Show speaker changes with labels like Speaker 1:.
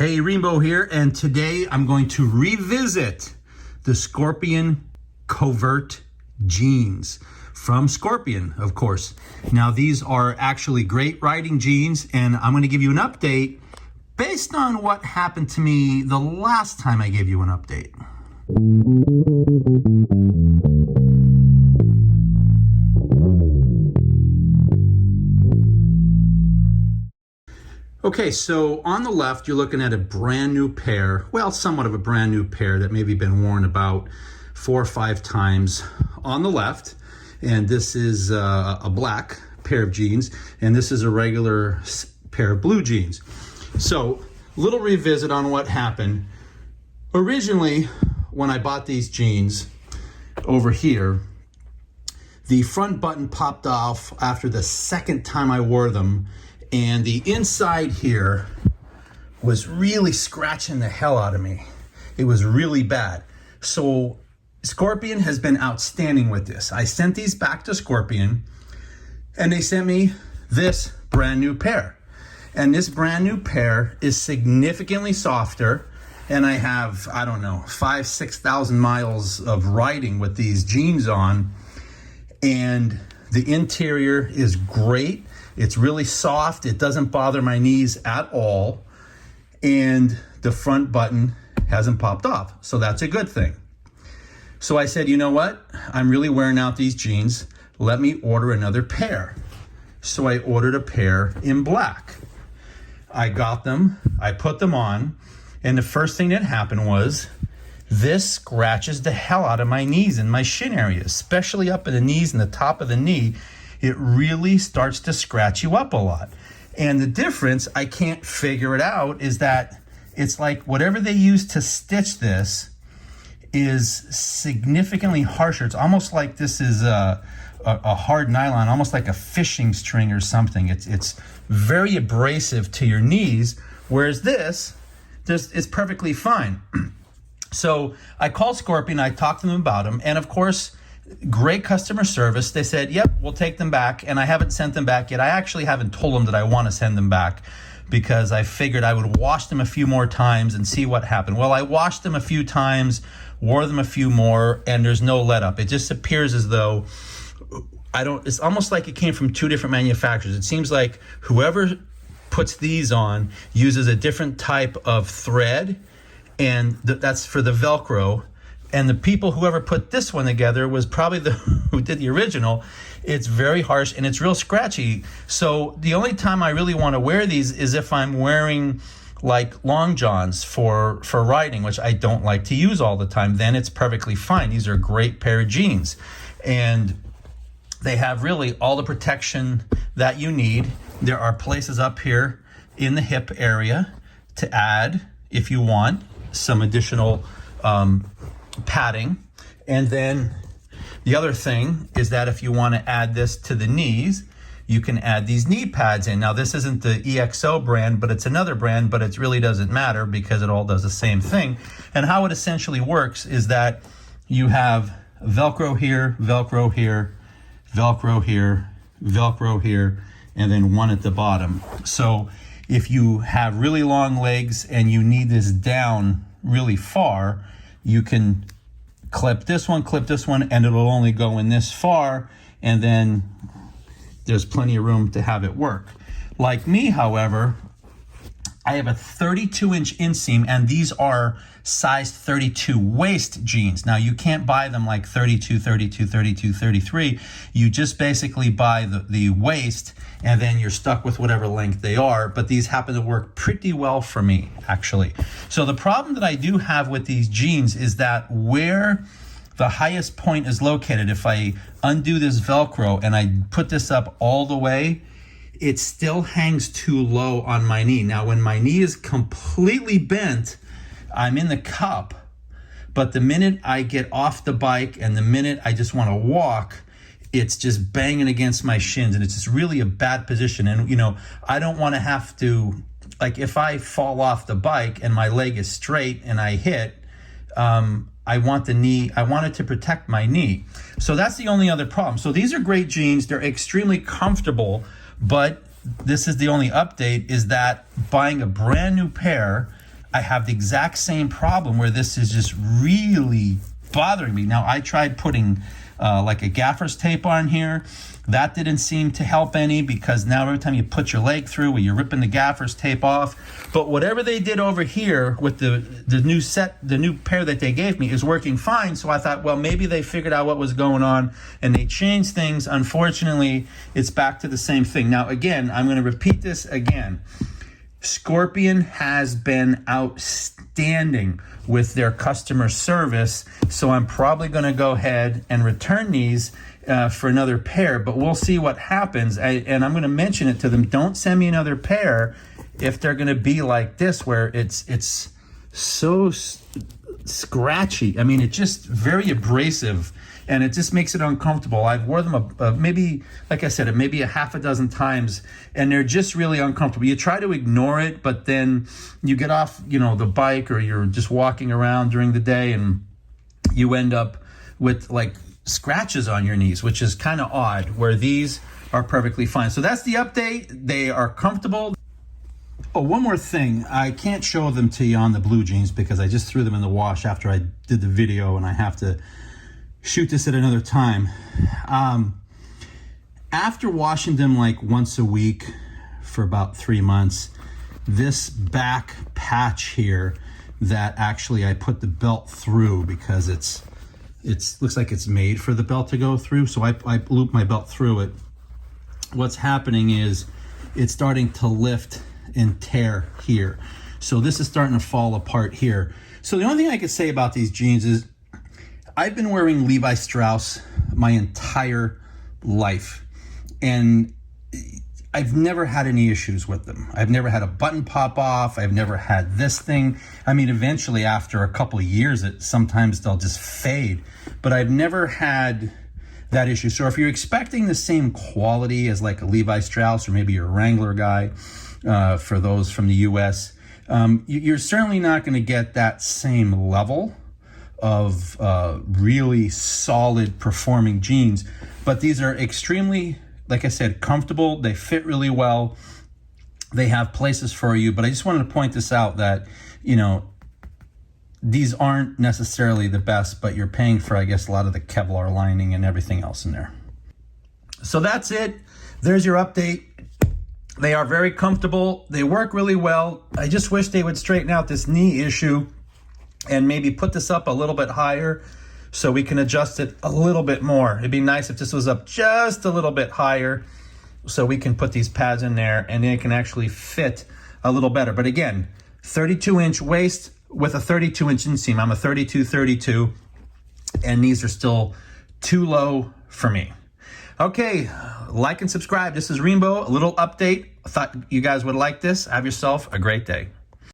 Speaker 1: Hey, Rainbow here, and today I'm going to revisit the Scorpion Covert jeans from Scorpion, of course. Now, these are actually great riding jeans, and I'm going to give you an update based on what happened to me the last time I gave you an update. Okay, so on the left, you're looking at a brand new pair, well, somewhat of a brand new pair that maybe been worn about 4 or 5 times on the left. And this is a black pair of jeans, and this is a regular pair of blue jeans. So, little revisit on what happened. Originally, when I bought these jeans over here, the front button popped off after the second time I wore them, and the inside here was really scratching the hell out of me. It was really bad. So Scorpion has been outstanding with this. I sent these back to Scorpion, and they sent me this brand new pair. And this brand new pair is significantly softer, and I have, I don't know, 5,000-6,000 miles of riding with these jeans on, and the interior is great. It's really soft. It doesn't bother my knees at all. And the front button hasn't popped off. So that's a good thing. So I said, you know what? I'm really wearing out these jeans. Let me order another pair. So I ordered a pair in black. I got them. I put them on. And the first thing that happened was this scratches the hell out of my knees and my shin area, especially up at the knees and the top of the knee. It really starts to scratch you up a lot. And the difference, I can't figure it out, is that it's like whatever they use to stitch this is significantly harsher. It's almost like this is a hard nylon, almost like a fishing string or something. It's very abrasive to your knees, whereas this is perfectly fine. So I called Scorpion, I talked to them about them, and of course, great customer service. They said, yep, we'll take them back, and I haven't sent them back yet. I actually haven't told them that I want to send them back because I figured I would wash them a few more times and see what happened. Well, I washed them a few times, wore them a few more, and there's no let up. It just appears as though it's almost like it came from 2 different manufacturers. It seems like whoever puts these on uses a different type of thread, and that's for the Velcro. And the people, whoever put this one together, was probably who did the original. It's very harsh and it's real scratchy. So the only time I really want to wear these is if I'm wearing like long johns for riding, which I don't like to use all the time. Then it's perfectly fine. These are a great pair of jeans. And they have really all the protection that you need. There are places up here in the hip area to add, if you want, some additional padding. And then the other thing is that if you want to add this to the knees, you can add these knee pads in. Now, this isn't the EXO brand, but it's another brand, but it really doesn't matter because it all does the same thing. And how it essentially works is that you have Velcro here, Velcro here, Velcro here, Velcro here, and then one at the bottom. So if you have really long legs and you need this down really far, you can clip this one, and it'll only go in this far, and then there's plenty of room to have it work. Like me, however, I have a 32-inch inseam, and these are size 32 waist jeans. Now, you can't buy them like 32, 32, 32, 33. You just basically buy the waist, and then you're stuck with whatever length they are. But these happen to work pretty well for me, actually. So the problem that I do have with these jeans is that where the highest point is located, if I undo this Velcro and I put this up all the way, it still hangs too low on my knee. Now, when my knee is completely bent, I'm in the cup, but the minute I get off the bike and the minute I just want to walk, it's just banging against my shins, and it's just really a bad position. And, you know, I don't want to have to, like, if I fall off the bike and my leg is straight and I hit, I want it to protect my knee. So that's the only other problem. So these are great jeans. They're extremely comfortable, but this is the only update, is that buying a brand new pair I have the exact same problem where this is just really bothering me. Now, I tried putting like a gaffer's tape on here. That didn't seem to help any, because now every time you put your leg through, you're ripping the gaffer's tape off. But whatever they did over here with the new pair that they gave me is working fine. So I thought, well, maybe they figured out what was going on and they changed things. Unfortunately, it's back to the same thing. Now, again, I'm going to repeat this again. Scorpion has been outstanding with their customer service, so I'm probably going to go ahead and return these for another pair, but we'll see what happens. And I'm going to mention it to them. Don't send me another pair if they're going to be like this, where it's so scratchy. I mean, it's just very abrasive, and it just makes it uncomfortable. I've wore them maybe, like I said, maybe a half a dozen times, and they're just really uncomfortable. You try to ignore it, but then you get off, the bike, or you're just walking around during the day, and you end up with like scratches on your knees, which is kind of odd, where these are perfectly fine. So that's the update. They are comfortable. Oh, one more thing. I can't show them to you on the blue jeans because I just threw them in the wash after I did the video, and I have to shoot this at another time. After washing them like once a week for about 3 months, this back patch here that actually I put the belt through, because it looks like it's made for the belt to go through. So I loop my belt through it. What's happening is it's starting to lift and tear here. So this is starting to fall apart here. So the only thing I could say about these jeans is I've been wearing Levi Strauss my entire life, and I've never had any issues with them. I've never had a button pop off. I've never had this thing. I mean, eventually after a couple of years, sometimes they'll just fade, but I've never had that issue. So if you're expecting the same quality as like a Levi Strauss, or maybe you're a Wrangler guy, for those from the US, you're certainly not going to get that same level of really solid performing jeans. But these are extremely, like I said, comfortable. They fit really well. They have places for you. But I just wanted to point this out that, these aren't necessarily the best, but you're paying for, I guess, a lot of the Kevlar lining and everything else in there. So that's it. There's your update. They are very comfortable. They work really well. I just wish they would straighten out this knee issue and maybe put this up a little bit higher so we can adjust it a little bit more. It'd be nice if this was up just a little bit higher so we can put these pads in there and they can actually fit a little better. But again, 32-inch waist with a 32-inch inseam. I'm a 32-32, and these are still too low for me. Okay, like and subscribe. This is Rainbow, a little update. I thought you guys would like this. Have yourself a great day.